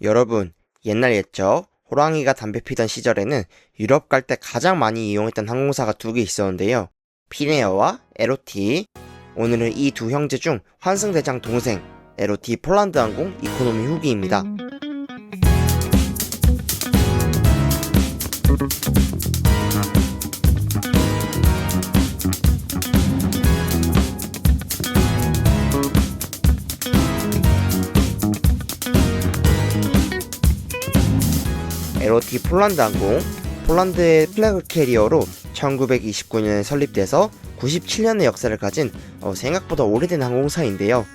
여러분, 옛날 옛적 호랑이가 담배 피던 시절에는 유럽 갈 때 가장 많이 이용했던 항공사가 두 개 있었는데요. 피네어와 에로티. 오늘은 이 두 형제 중 환승대장 동생 에로티 폴란드 항공 이코노미 후기입니다. 에로티 폴란드 항공, 폴란드의 플래그 캐리어로 1929년에 설립돼서 97년의 역사를 가진 생각보다 오래된 항공사인데요.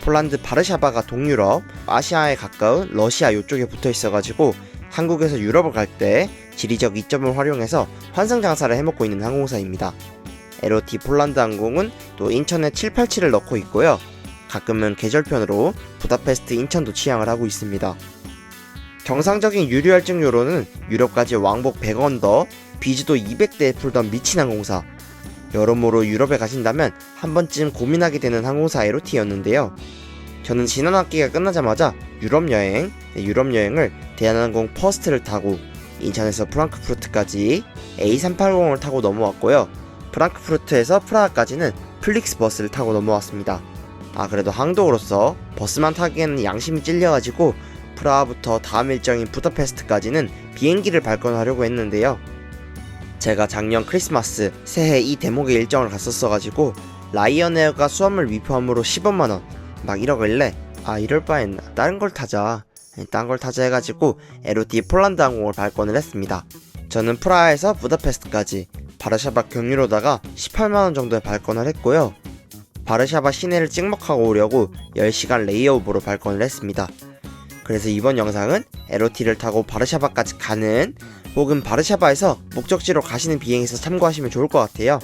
폴란드 바르샤바가 동유럽, 아시아에 가까운 러시아 요쪽에 붙어 있어가지고 한국에서 유럽을 갈 때 지리적 이점을 활용해서 환승 장사를 해먹고 있는 항공사입니다. 에로티 폴란드 항공은 또 인천에 787을 넣고 있고요. 가끔은 계절편으로 부다페스트 인천도 취항을 하고 있습니다. 정상적인 유료 할증료로는 유럽까지 왕복 100원 더, 비즈도 200대에 풀던 미친 항공사. 여러모로 유럽에 가신다면 한 번쯤 고민하게 되는 항공사 에로티였는데요. 저는 지난 학기가 끝나자마자 유럽 여행을 대한항공 퍼스트를 타고 인천에서 프랑크푸르트까지 A380을 타고 넘어왔고요. 프랑크푸르트에서 프라하까지는 플릭스 버스를 타고 넘어왔습니다. 그래도 항도로서 버스만 타기에는 양심이 찔려가지고 프라하부터 다음 일정인 부다페스트까지는 비행기를 발권하려고 했는데요. 제가 작년 크리스마스, 새해 이 대목의 일정을 갔었어가지고 라이언에어가 수화물 위포함으로 10원만원 막 이러길래 이럴 바엔 딴 걸 타자 해가지고 에로티 폴란드 항공을 발권을 했습니다. 저는 프라하에서 부다페스트까지 바르샤바 경유로다가 18만원 정도에 발권을 했고요. 바르샤바 시내를 찍먹하고 오려고 10시간 레이오버로 발권을 했습니다. 그래서 이번 영상은 에로티를 타고 바르샤바까지 가는 혹은 바르샤바에서 목적지로 가시는 비행에서 참고하시면 좋을 것 같아요.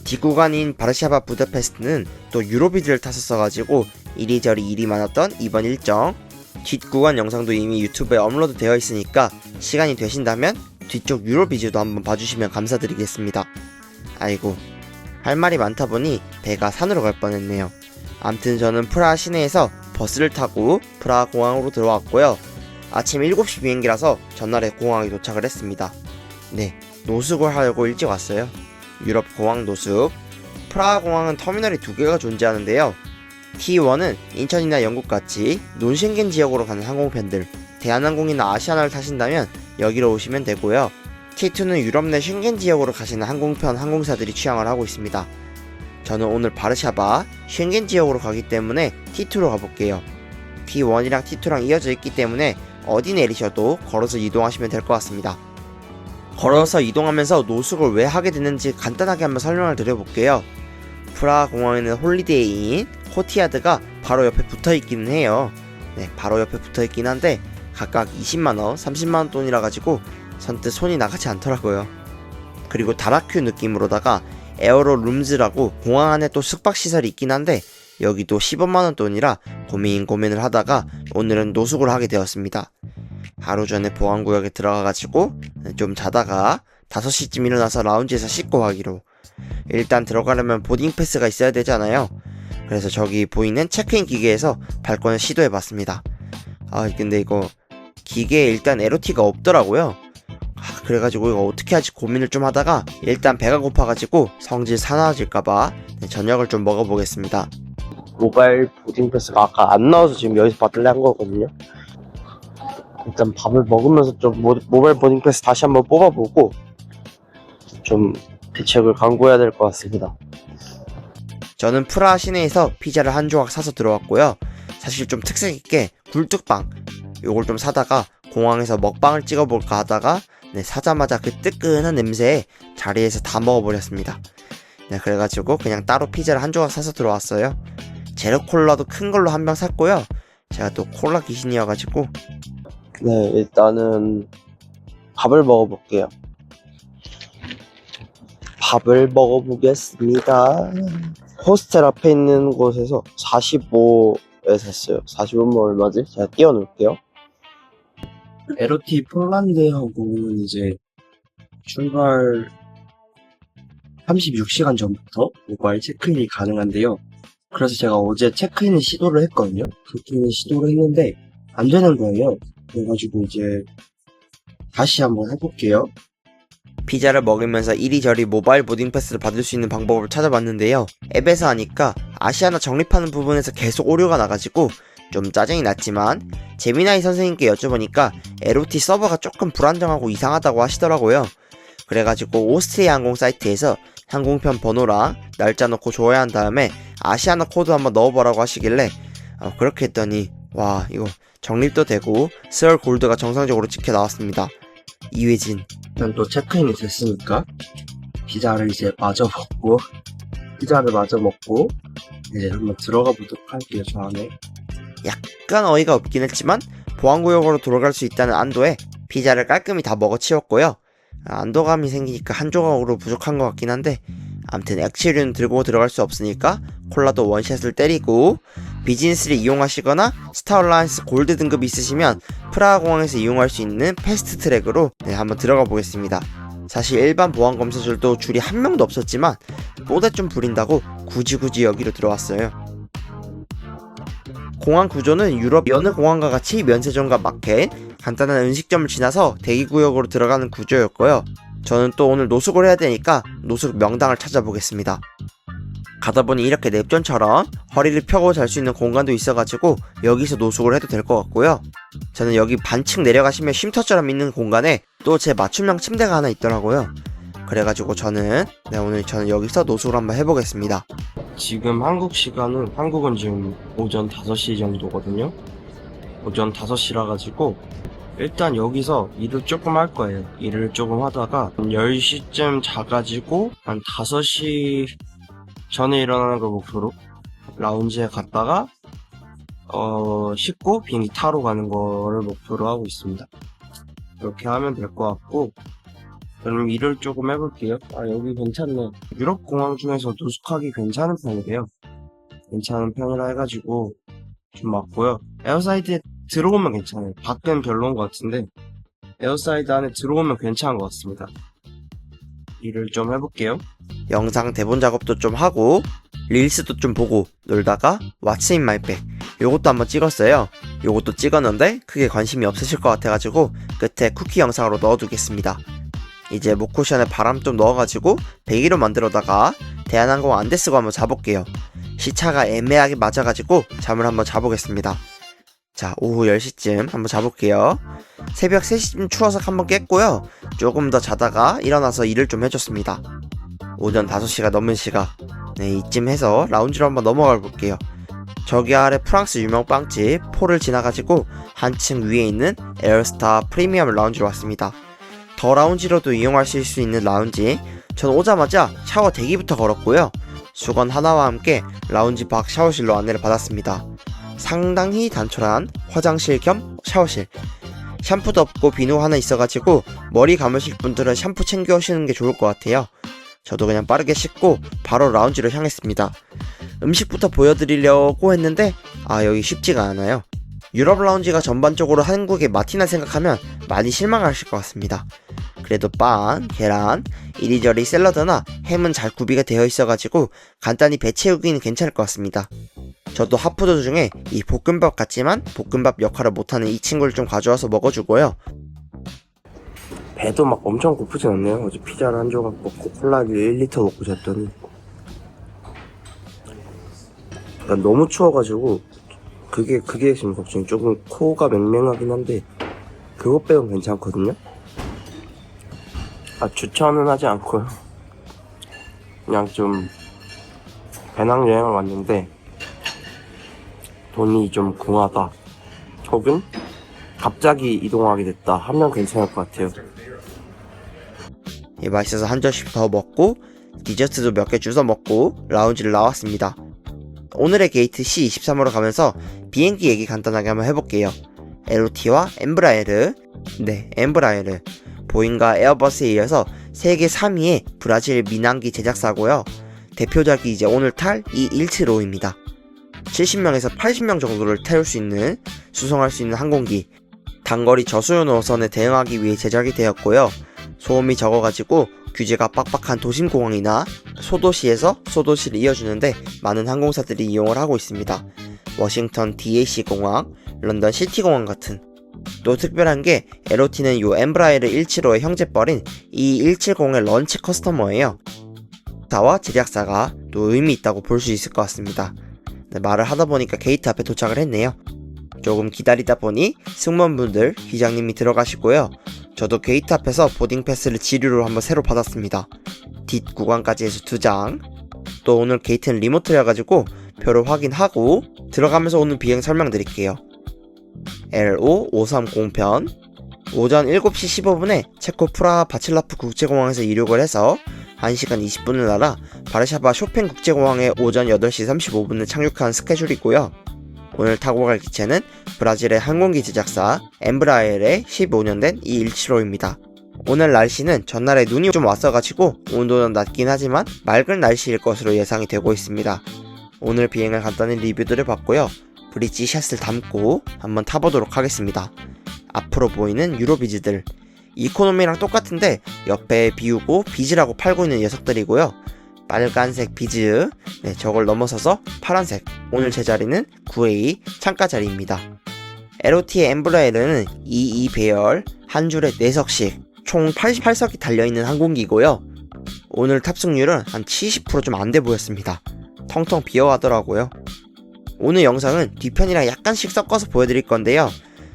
뒷구간인 바르샤바 부다페스트는 또 유로비즈를 탔었어가지고 이리저리 일이 많았던 이번 일정. 뒷구간 영상도 이미 유튜브에 업로드 되어 있으니까 시간이 되신다면 뒤쪽 유로비즈도 한번 봐주시면 감사드리겠습니다. 아이고, 할 말이 많다 보니 배가 산으로 갈 뻔했네요. 암튼 저는 프라하 시내에서 버스를 타고 프라하 공항으로 들어왔고요. 아침 7시 비행기라서 전날에 공항에 도착을 했습니다. 노숙을 하려고 일찍 왔어요. 유럽 공항 노숙. 프라하 공항은 터미널이 두 개가 존재하는데요. T1은 인천이나 영국같이 논셴겐 지역으로 가는 항공편들, 대한항공이나 아시아나를 타신다면 여기로 오시면 되고요. T2는 유럽 내 셴겐 지역으로 가시는 항공편 항공사들이 취항을 하고 있습니다. 저는 오늘 바르샤바, 셴겐 지역으로 가기 때문에 T2로 가볼게요. T1이랑 T2랑 이어져 있기 때문에 어디 내리셔도 걸어서 이동하시면 될 것 같습니다. 걸어서 이동하면서 노숙을 왜 하게 됐는지 간단하게 한번 설명을 드려볼게요. 프라하 공항에는 홀리데이인 코티야드가 바로 옆에 붙어있기는 해요. 바로 옆에 붙어있긴 한데 각각 20만원, 30만원 돈이라 가지고 선뜻 손이 나가지 않더라고요. 그리고 다라큐 느낌으로다가 에어로 룸즈라고 공항 안에 또 숙박시설이 있긴 한데 여기도 15만원 돈이라 고민을 하다가 오늘은 노숙을 하게 되었습니다. 하루 전에 보안구역에 들어가가지고 좀 자다가 5시쯤 일어나서 라운지에서 씻고 가기로. 일단 들어가려면 보딩 패스가 있어야 되잖아요. 그래서 저기 보이는 체크인 기계에서 발권을 시도해봤습니다. 근데 이거 기계에 일단 에로티가 없더라고요. 그래가지고 이거 어떻게 하지 고민을 좀 하다가 일단 배가 고파가지고 성질 사나워질까봐 저녁을 좀 먹어보겠습니다. 모바일 보딩 패스가 아까 안 나와서 지금 여기서 받을래 한 거거든요. 일단 밥을 먹으면서 좀 모바일 보딩 패스 다시 한번 뽑아보고 좀 대책을 강구해야 될 것 같습니다. 저는 프라하 시내에서 피자를 한 조각 사서 들어왔고요. 사실 좀 특색있게 굴뚝빵 요걸 좀 사다가 공항에서 먹방을 찍어볼까 하다가 사자마자 그 뜨끈한 냄새에 자리에서 다 먹어버렸습니다. 그래가지고 그냥 따로 피자를 한 조각 사서 들어왔어요. 제로콜라도 큰 걸로 한 병 샀고요. 제가 또 콜라 귀신이어가지고 일단은 밥을 먹어볼게요. 밥을 먹어보겠습니다. 호스텔 앞에 있는 곳에서 45에 샀어요. 45면 얼마지? 제가 띄워놓을게요. 에로티 폴란드 항공은 이제 출발 36시간 전부터 모바일 체크인이 가능한데요. 그래서 제가 어제 체크인을 시도를 했거든요. 체크인을 시도를 했는데 안 되는 거예요. 그래가지고 이제 다시 한번 해볼게요. 피자를 먹으면서 이리저리 모바일 보딩 패스를 받을 수 있는 방법을 찾아봤는데요. 앱에서 하니까 아시아나 적립하는 부분에서 계속 오류가 나가지고 좀 짜증이 났지만 재미나이 선생님께 여쭤보니까 LOT 서버가 조금 불안정하고 이상하다고 하시더라고요. 그래가지고 오스트리아 항공 사이트에서 항공편 번호랑 날짜 넣고 줘야 한 다음에 아시아나 코드 한번 넣어보라고 하시길래 그렇게 했더니 와, 이거 적립도 되고 스월 골드가 정상적으로 찍혀 나왔습니다. 이회진. 일단 또 체크인이 됐으니까 피자를 이제 마저 먹고 이제 한번 들어가 보도록 할게요. 저 안에. 약간 어이가 없긴 했지만 보안구역으로 돌아갈 수 있다는 안도에 피자를 깔끔히 다 먹어치웠고요. 안도감이 생기니까 한 조각으로 부족한 것 같긴 한데 암튼 액체류는 들고 들어갈 수 없으니까 콜라도 원샷을 때리고 비즈니스를 이용하시거나 스타얼라이언스 골드 등급이 있으시면 프라하 공항에서 이용할 수 있는 패스트 트랙으로 한번 들어가 보겠습니다. 사실 일반 보안 검사들도 줄이 한 명도 없었지만 뽀대 좀 부린다고 굳이 여기로 들어왔어요. 공항 구조는 유럽 여느 공항과 같이 면세점과 마켓, 간단한 음식점을 지나서 대기구역으로 들어가는 구조였고요. 저는 또 오늘 노숙을 해야 되니까 노숙 명당을 찾아보겠습니다. 가다보니 이렇게 냅존처럼 허리를 펴고 잘 수 있는 공간도 있어가지고 여기서 노숙을 해도 될 것 같고요. 저는 여기 반층 내려가시면 쉼터처럼 있는 공간에 또 제 맞춤형 침대가 하나 있더라고요. 그래가지고 오늘 저는 여기서 노숙을 한번 해보겠습니다. 지금 한국은 지금 오전 5시 정도거든요. 오전 5시라 가지고 일단 여기서 일을 조금 할 거예요. 일을 조금 하다가 10시쯤 자가지고 한 5시 전에 일어나는 걸 목표로 라운지에 갔다가 씻고 비행기 타러 가는 거를 목표로 하고 있습니다. 이렇게 하면 될 것 같고, 그럼 일을 조금 해볼게요. 여기 괜찮네. 유럽 공항 중에서 노숙하기 괜찮은 편이래요. 괜찮은 편이라 해가지고 좀 맞고요. 에어사이드에 들어오면 괜찮아요. 밖은 별로인 것 같은데 에어사이드 안에 들어오면 괜찮은 것 같습니다. 일을 좀 해볼게요. 영상 대본 작업도 좀 하고 릴스도 좀 보고 놀다가 What's in my bag 요것도 한번 찍었어요. 요것도 찍었는데 크게 관심이 없으실 것 같아가지고 끝에 쿠키 영상으로 넣어두겠습니다. 이제 목쿠션에 바람 좀 넣어가지고 배기로 만들어다가 대한항공 안데스고 한번 자볼게요. 시차가 애매하게 맞아가지고 잠을 한번 자보겠습니다. 자, 오후 10시쯤 한번 자볼게요. 새벽 3시쯤 추워서 한번 깼고요. 조금 더 자다가 일어나서 일을 좀 해줬습니다. 오전 5시가 넘은 시각, 이쯤 해서 라운지로 한번 넘어가 볼게요. 저기 아래 프랑스 유명 빵집 포를 지나가지고 한층 위에 있는 에어스타 프리미엄 라운지로 왔습니다. 더 라운지로도 이용하실 수 있는 라운지, 전 오자마자 샤워 대기부터 걸었고요. 수건 하나와 함께 라운지 밖 샤워실로 안내를 받았습니다. 상당히 단촐한 화장실 겸 샤워실, 샴푸도 없고 비누 하나 있어가지고 머리 감으실 분들은 샴푸 챙겨 오시는 게 좋을 것 같아요. 저도 그냥 빠르게 씻고 바로 라운지로 향했습니다. 음식부터 보여드리려고 했는데 여기 쉽지가 않아요. 유럽 라운지가 전반적으로 한국의 마티나 생각하면 많이 실망하실 것 같습니다. 그래도 빵, 계란, 이리저리 샐러드나 햄은 잘 구비가 되어 있어가지고 간단히 배 채우기는 괜찮을 것 같습니다. 저도 핫푸드 중에 이 볶음밥 같지만 볶음밥 역할을 못하는 이 친구를 좀 가져와서 먹어주고요. 배도 막 엄청 고프진 않네요. 어제 피자를 한 조각 먹고 콜라를 1리터 먹고 잤더니 너무 추워가지고 그게 지금 걱정이. 조금 코가 맹맹하긴 한데 그것 빼곤 괜찮거든요. 추천은 하지 않고요. 그냥 좀 배낭여행을 왔는데 돈이 좀 궁하다 혹은 갑자기 이동하게 됐다 하면 괜찮을 것 같아요. 맛있어서 한 잔씩 더 먹고 디저트도 몇 개 주워 먹고 라운지를 나왔습니다. 오늘의 게이트 C23으로 가면서 비행기 얘기 간단하게 한번 해볼게요. LOT와 엠브라에르, 엠브라에르, 보잉과 에어버스에 이어서 세계 3위의 브라질 민항기 제작사고요. 대표작이 이제 오늘 탈 E175입니다. 70명에서 80명 정도를 태울 수 있는, 수송할 수 있는 항공기, 단거리 저수요 노선에 대응하기 위해 제작이 되었고요. 소음이 적어가지고 규제가 빡빡한 도심공항이나 소도시에서 소도시를 이어주는데 많은 항공사들이 이용을 하고 있습니다. 워싱턴 DAC 공항, 런던 시티공항 같은. 또 특별한 게 LOT는 요 엠브라에르 175의 형제뻘인 E170의 런치 커스터머예요. 사와 제작사가 또 의미 있다고 볼 수 있을 것 같습니다. 네, 말을 하다 보니까 게이트 앞에 도착을 했네요. 조금 기다리다 보니 승무원분들, 기장님이 들어가시고요. 저도 게이트 앞에서 보딩 패스를 지류로 한번 새로 받았습니다. 뒷 구간까지 해서 2장. 또 오늘 게이트는 리모트여가지고 표를 확인하고 들어가면서 오늘 비행 설명드릴게요. LO 530편 오전 7시 15분에 체코 프라하 바칠라프 국제공항에서 이륙을 해서 1시간 20분을 날아 바르샤바 쇼팽 국제공항에 오전 8시 35분에 착륙한 스케줄이고요. 오늘 타고 갈 기체는 브라질의 항공기 제작사 엠브라엘의 15년 된 E175입니다. 오늘 날씨는 전날에 눈이 좀 왔어가지고 온도는 낮긴 하지만 맑은 날씨일 것으로 예상이 되고 있습니다. 오늘 비행을 간단히 리뷰들을 봤고요. 브릿지 샷을 담고 한번 타보도록 하겠습니다. 앞으로 보이는 유로비즈들, 이코노미랑 똑같은데 옆에 비우고 비즈라고 팔고 있는 녀석들이고요. 빨간색 비즈, 네, 저걸 넘어서서 파란색, 오늘 제 자리는 9A 창가 자리입니다. LOT의 엠브라에르는 22 배열, 한 줄에 4석씩 총 88석이 달려있는 항공기고요. 오늘 탑승률은 한 70% 좀 안 돼 보였습니다. 텅텅 비어가더라고요. 오늘 영상은 뒤편이랑 약간씩 섞어서 보여드릴 건데요.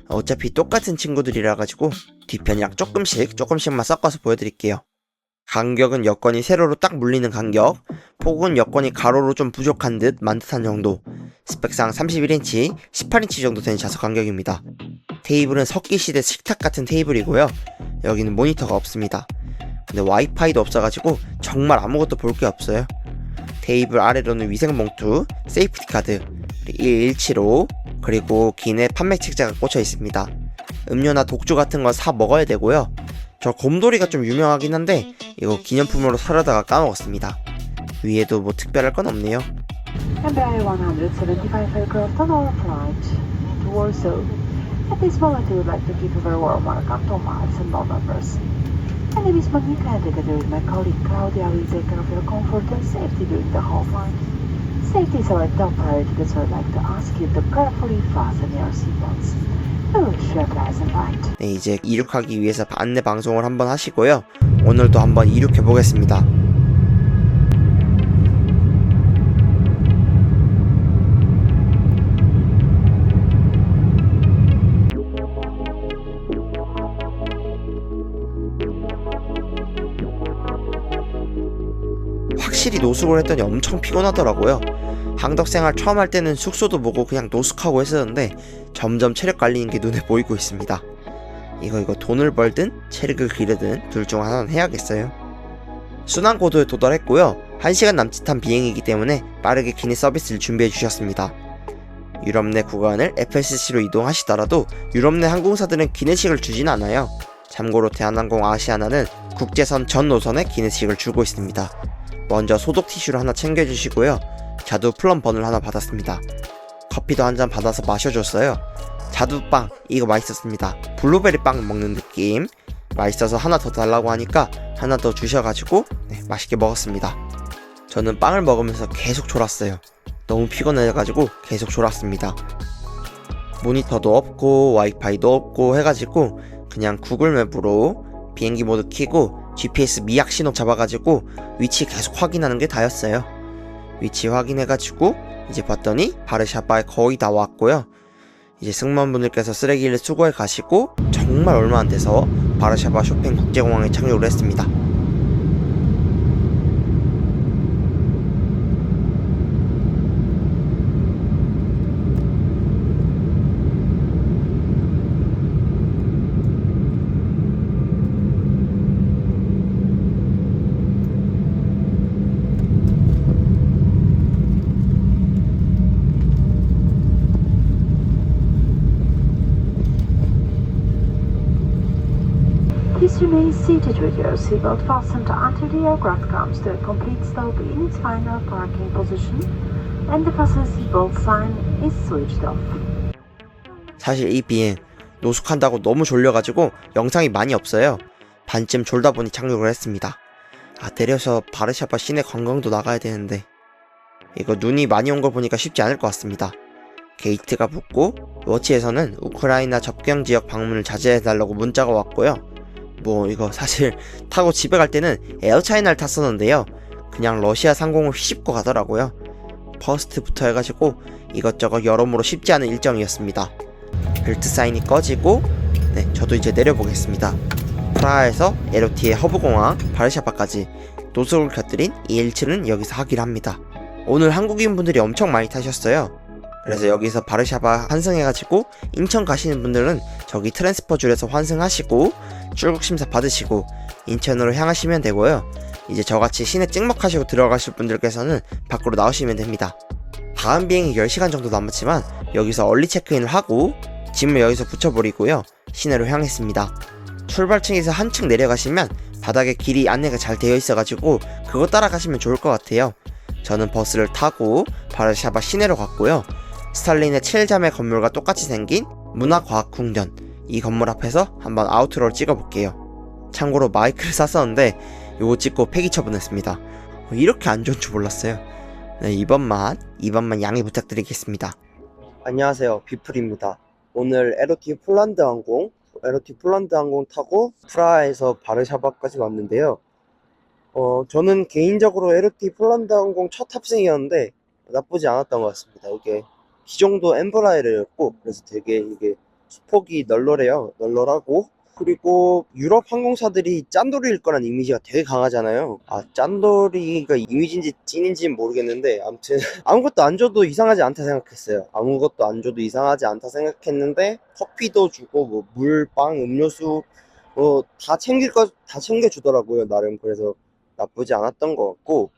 어차피 똑같은 친구들이라 가지고 뒤편이랑 조금씩만 섞어서 보여드릴게요. 간격은 여건이 세로로 딱 물리는 간격, 폭은 여건이 가로로 좀 부족한 듯 만듯한 정도, 스펙상 31인치, 18인치 정도 되는 좌석 간격입니다. 테이블은 석기시대 식탁 같은 테이블이고요. 여기는 모니터가 없습니다. 근데 와이파이도 없어가지고 정말 아무것도 볼 게 없어요. 테이블 아래로는 위생봉투, 세이프티 카드, 1175, 그리고 기내 판매 책자가 꽂혀 있습니다. 음료나 독주 같은 건 사 먹어야 되고요. 저 곰돌이가 좀 유명하긴 한데 이거 기념품으로 사려다가 까먹었습니다. 위에도 뭐 특별할 건 없네요. Embraer 175 aircraft on our flight to Warsaw. At this moment, we would like to give a very warm welcome to Marks and all members. My name is Monica, and together with my colleague Claudia, we take care of your comfort and safety during the whole flight. Safety is our top priority, so I'd like to ask you to carefully fasten your seatbelts. We wish you a pleasant ride. 네, 이제 이륙하기 위해서 안내 방송을 한번 하시고요. 오늘도 한번 이륙해 보겠습니다. 확실히 노숙을 했더니 엄청 피곤하더라고요. 항덕생활 처음 할 때는 숙소도 보고 그냥 노숙하고 했었는데 점점 체력 깔리는 게 눈에 보이고 있습니다. 이거 돈을 벌든 체력을 기르든 둘 중 하나는 해야겠어요. 순환고도에 도달했고요. 1시간 남짓한 비행이기 때문에 빠르게 기내 서비스를 준비해 주셨습니다. 유럽 내 구간을 FSC로 이동하시더라도 유럽 내 항공사들은 기내식을 주진 않아요. 참고로 대한항공 아시아나는 국제선 전 노선에 기내식을 주고 있습니다. 먼저 소독 티슈를 하나 챙겨주시고요. 자두 플럼번을 하나 받았습니다. 커피도 한 잔 받아서 마셔줬어요. 자두빵 이거 맛있었습니다. 블루베리 빵 먹는 느낌. 맛있어서 하나 더 달라고 하니까 하나 더 주셔가지고 맛있게 먹었습니다. 저는 빵을 먹으면서 계속 졸았어요. 너무 피곤해가지고 계속 졸았습니다. 모니터도 없고 와이파이도 없고 해가지고 그냥 구글맵으로 비행기 모드 켜고 GPS 미약 신호 잡아가지고 위치 계속 확인하는 게 다였어요. 위치 확인해가지고 이제 봤더니 바르샤바에 거의 다 왔고요. 이제 승무원분들께서 쓰레기를 수거해 가시고 정말 얼마 안 돼서 바르샤바 쇼팽 국제공항에 착륙을 했습니다. Please remain seated with your seatbelt fastened until the aircraft comes to a complete stop in its final parking position and the fasten seatbelt sign is switched off. 사실 이 비행 노숙한다고 너무 졸려가지고 영상이 많이 없어요. 반쯤 졸다 보니 착륙을 했습니다. 내려서 바르샤바 시내 관광도 나가야 되는데 이거 눈이 많이 온 걸 보니까 쉽지 않을 것 같습니다. 게이트가 붙고 워치에서는 우크라이나 접경 지역 방문을 자제해달라고 문자가 왔고요. 뭐 이거 사실 타고 집에 갈 때는 에어차이나를 탔었는데요. 그냥 러시아 상공을 휘집고 가더라고요. 퍼스트부터 해가지고 이것저것 여러모로 쉽지 않은 일정이었습니다. 벨트 사인이 꺼지고 저도 이제 내려보겠습니다. 프라하에서 LOT의 허브공항 바르샤바까지 노숙을 곁들인 217은 여기서 하기로 합니다. 오늘 한국인 분들이 엄청 많이 타셨어요. 그래서 여기서 바르샤바 환승해가지고 인천 가시는 분들은 저기 트랜스퍼 줄에서 환승하시고 출국 심사 받으시고 인천으로 향하시면 되고요. 이제 저같이 시내 찍먹하시고 들어가실 분들께서는 밖으로 나오시면 됩니다. 다음 비행이 10시간 정도 남았지만 여기서 얼리 체크인을 하고 짐을 여기서 붙여버리고요. 시내로 향했습니다. 출발층에서 한층 내려가시면 바닥에 길이 안내가 잘 되어 있어가지고 그거 따라가시면 좋을 것 같아요. 저는 버스를 타고 바르샤바 시내로 갔고요. 스탈린의 7자매 건물과 똑같이 생긴 문화과학궁전, 이 건물 앞에서 한번 아우트로를 찍어볼게요. 참고로 마이크를 샀었는데 요거 찍고 폐기 처분했습니다. 이렇게 안 좋은 줄 몰랐어요. 이번만 양해 부탁드리겠습니다. 안녕하세요, 비플입니다. 오늘 LOT 폴란드 항공 타고 프라하에서 바르샤바까지 왔는데요. 저는 개인적으로 LOT 폴란드 항공 첫 탑승이었는데 나쁘지 않았던 것 같습니다. 이게 기종도 엠브라에르였고 그래서 되게 이게 수폭이 널널하고 그리고 유럽 항공사들이 짠돌이일 거란 이미지가 되게 강하잖아요. 짠돌이가 이미지인지 찐인지는 모르겠는데 아무튼 아무것도 안 줘도 이상하지 않다 생각했어요. 아무것도 안 줘도 이상하지 않다 생각했는데 커피도 주고 뭐 물, 빵, 음료수 다 챙겨주더라고요, 나름. 그래서 나쁘지 않았던 것 같고,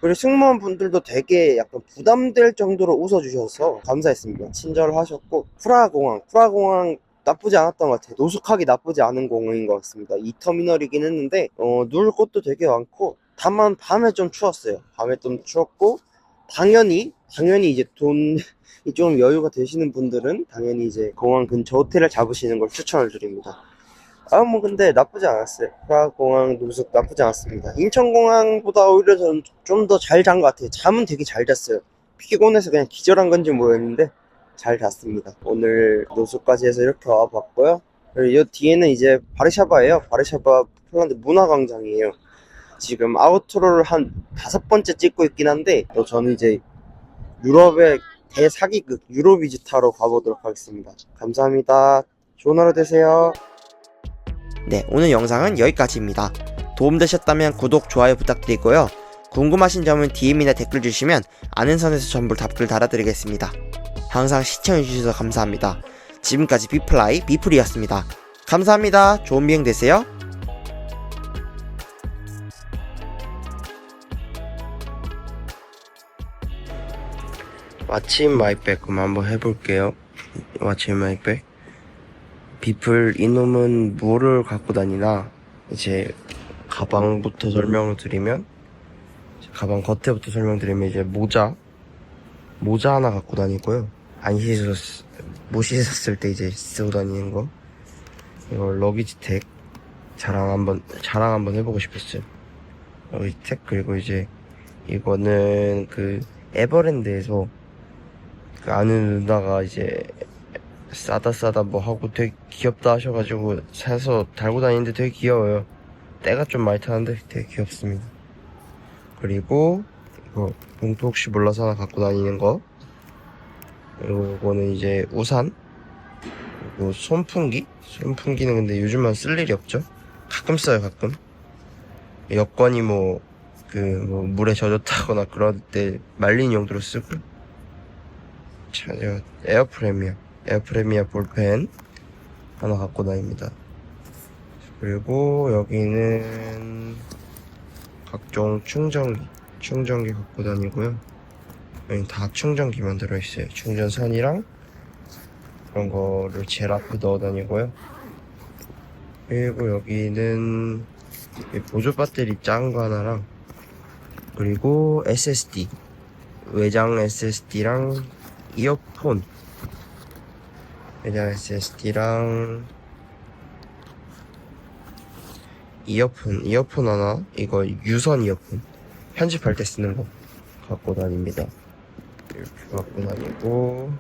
그리고 승무원 분들도 되게 약간 부담될 정도로 웃어주셔서 감사했습니다. 친절하셨고, 프라하공항 나쁘지 않았던 것 같아요. 노숙하기 나쁘지 않은 공항인 것 같습니다. 2터미널이긴 했는데 누울 곳도 되게 많고, 다만 밤에 좀 추웠어요. 밤에 좀 추웠고, 당연히 이제 돈이 좀 여유가 되시는 분들은 당연히 이제 공항 근처 호텔을 잡으시는 걸 추천을 드립니다. 근데 나쁘지 않았어요. 프라하공항 노숙 나쁘지 않았습니다. 인천공항보다 오히려 저는 좀 더 잘 잔 것 같아요. 잠은 되게 잘 잤어요. 피곤해서 그냥 기절한 건지 모르겠는데 잘 잤습니다. 오늘 노숙까지 해서 이렇게 와봤고요. 그리고 이 뒤에는 이제 바르샤바예요. 바르샤바 폴란드 문화광장이에요. 지금 아우트로를 한 5번째 찍고 있긴 한데 저는 이제 유럽의 대사기극 유로비지타로 가보도록 하겠습니다. 감사합니다. 좋은 하루 되세요. 오늘 영상은 여기까지입니다. 도움되셨다면 구독, 좋아요 부탁드리고요. 궁금하신 점은 DM이나 댓글 주시면 아는 선에서 전부 답글 달아드리겠습니다. 항상 시청해주셔서 감사합니다. 지금까지 비플이었습니다. 감사합니다. 좋은 비행 되세요. What's in my bag? 그럼 한번 해볼게요. What's in my bag? 비플 이놈은 뭐를 갖고 다니나? 이제 가방부터 설명을 드리면, 가방 겉에부터 설명드리면 이제 모자 하나 갖고 다니고요. 못 씻었을 때 이제 쓰고 다니는 거. 이거 러기지텍 자랑 한번 해보고 싶었어요. 러기지텍. 그리고 이제 이거는 그 에버랜드에서 그 아는 누나가 이제 싸다 뭐 하고 되게 귀엽다 하셔가지고 사서 달고 다니는데 되게 귀여워요. 때가 좀 많이 타는데 되게 귀엽습니다. 그리고 이거 봉투 혹시 몰라서 하나 갖고 다니는 거. 그리고 이거는 이제 우산. 그리고 손풍기는 근데 요즘은 쓸 일이 없죠. 가끔 써요, 가끔. 여건이 뭐 물에 젖었다거나 그럴 때 말린 용도로 쓰고. 에어프레미아 볼펜 하나 갖고 다닙니다. 그리고 여기는 각종 충전기 갖고 다니고요. 여기 다 충전기만 들어있어요. 충전선이랑 그런 거를 제일 앞에 넣어 다니고요. 그리고 여기는 보조 배터리 작은 거 하나랑, 그리고 SSD 외장 SSD랑 이어폰, 외장 SSD랑 이어폰 하나, 이거 유선 이어폰 편집할 때 쓰는 거 갖고 다닙니다. 이렇게 갖고 다니고,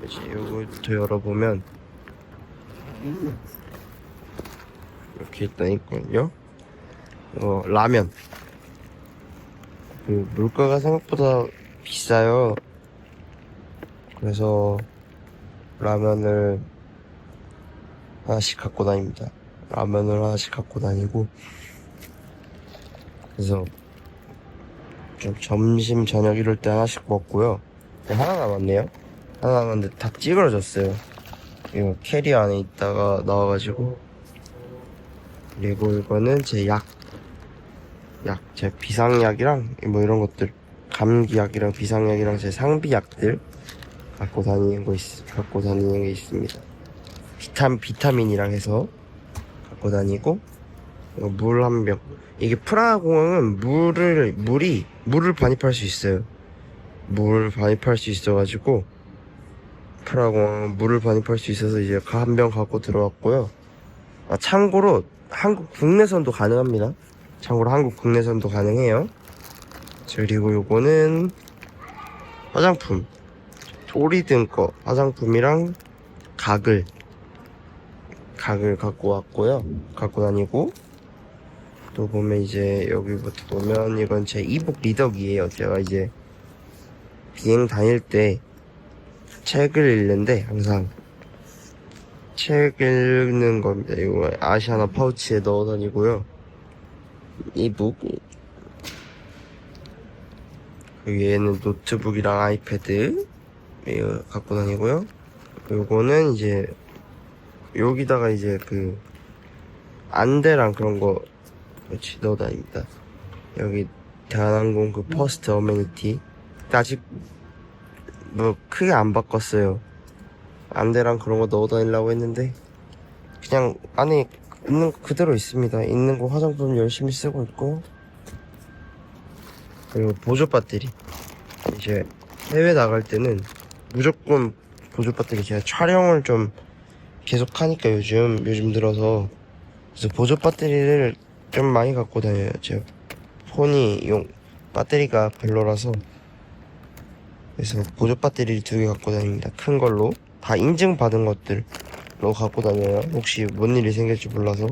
이제 요거부터 열어보면 이렇게 일단 있거든요. 라면. 그 물가가 생각보다 비싸요. 그래서 라면을 하나씩 갖고 다닙니다. 라면을 하나씩 갖고 다니고, 그래서 좀 점심 저녁 이럴 때 하나씩 먹고요. 하나 남았네요. 하나 남았는데 다 찌그러졌어요. 이거 캐리어 안에 있다가 나와가지고. 그리고 이거는 제 제 비상약이랑 뭐 이런 것들, 감기약이랑 비상약이랑 제 상비약들 갖고 다니는 게 있습니다. 비타민이랑 해서 갖고 다니고, 물 한 병. 이게 프라하 공항은 물을 반입할 수 있어요. 물을 반입할 수 있어가지고, 프라하 공항은 물을 반입할 수 있어서 이제 한 병 갖고 들어왔고요. 참고로 한국 국내선도 가능합니다. 한국 국내선도 가능해요. 그리고 요거는 화장품. 오리든 거 화장품이랑 가글 갖고 왔고요. 갖고 다니고, 또 보면 이제 여기부터 보면 이건 제 이북 리더기예요. 제가 이제 비행 다닐 때 책을 읽는데 항상 책 읽는 겁니다. 이거 아시아나 파우치에 넣어 다니고요. 이북. 그리고 얘는 노트북이랑 아이패드 이거 갖고 다니고요. 요거는 이제 여기다가 이제 그 안대랑 그런 거 같이 넣어 다닙니다. 여기 대한항공 그 퍼스트 어메니티 아직 뭐 크게 안 바꿨어요. 안대랑 그런 거 넣어 다니려고 했는데 그냥 안에 있는 거 그대로 있습니다. 있는 거 화장품 열심히 쓰고 있고, 그리고 보조 배터리. 이제 해외 나갈 때는 무조건 보조 배터리, 제가 촬영을 좀 계속 하니까 요즘 들어서, 그래서 보조 배터리를 좀 많이 갖고 다녀요. 제가 폰이 배터리가 별로라서. 그래서 보조 배터리를 2개 갖고 다닙니다. 큰 걸로 다 인증받은 것들로 갖고 다녀요. 혹시 뭔 일이 생길지 몰라서.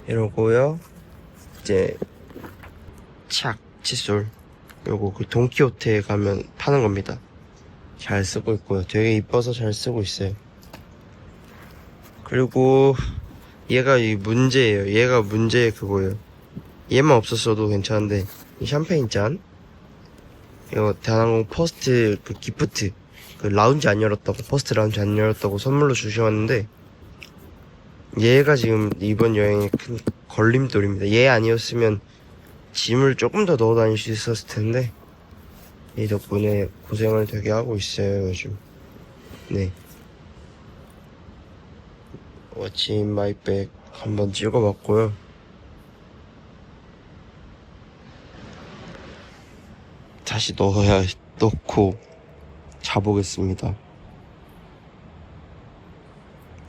이러고요. 이제 칫솔, 요거 그 돈키호테에 가면 파는 겁니다. 잘 쓰고 있고요. 되게 이뻐서 잘 쓰고 있어요. 그리고 얘가 문제예요. 얘가 문제의 그거예요. 얘만 없었어도 괜찮은데, 이 샴페인 잔, 이거 대한항공 퍼스트 그 기프트, 그 라운지 안 열었다고, 퍼스트 라운지 안 열었다고 선물로 주셔왔는데, 얘가 지금 이번 여행의 큰 걸림돌입니다. 얘 아니었으면 짐을 조금 더 넣어 다닐 수 있었을 텐데, 이 덕분에 고생을 되게 하고 있어요, 요즘. 네. What's in my bag 한번 찍어봤고요. 다시 넣고 자보겠습니다.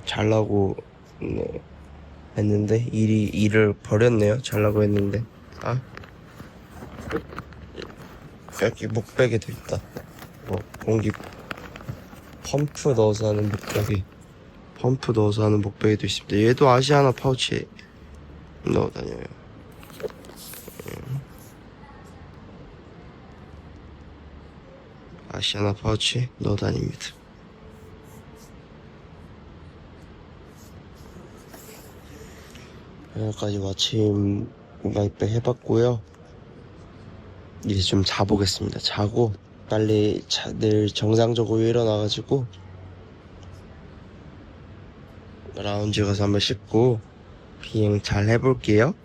잘라고 했는데 일을 버렸네요. 잘라고 했는데 여기 목베개 도 있다. 공기 펌프 넣어서 하는 목베개도 있습니다. 얘도 아시아나 파우치에 넣어 다녀요. 아시아나 파우치에 넣어 다닙니다. 여기까지 마침 마이백 해봤고요. 이제 좀 자보겠습니다. 자고 빨리 내일 정상적으로 일어나가지고 라운지 가서 한번 씻고 비행 잘 해볼게요.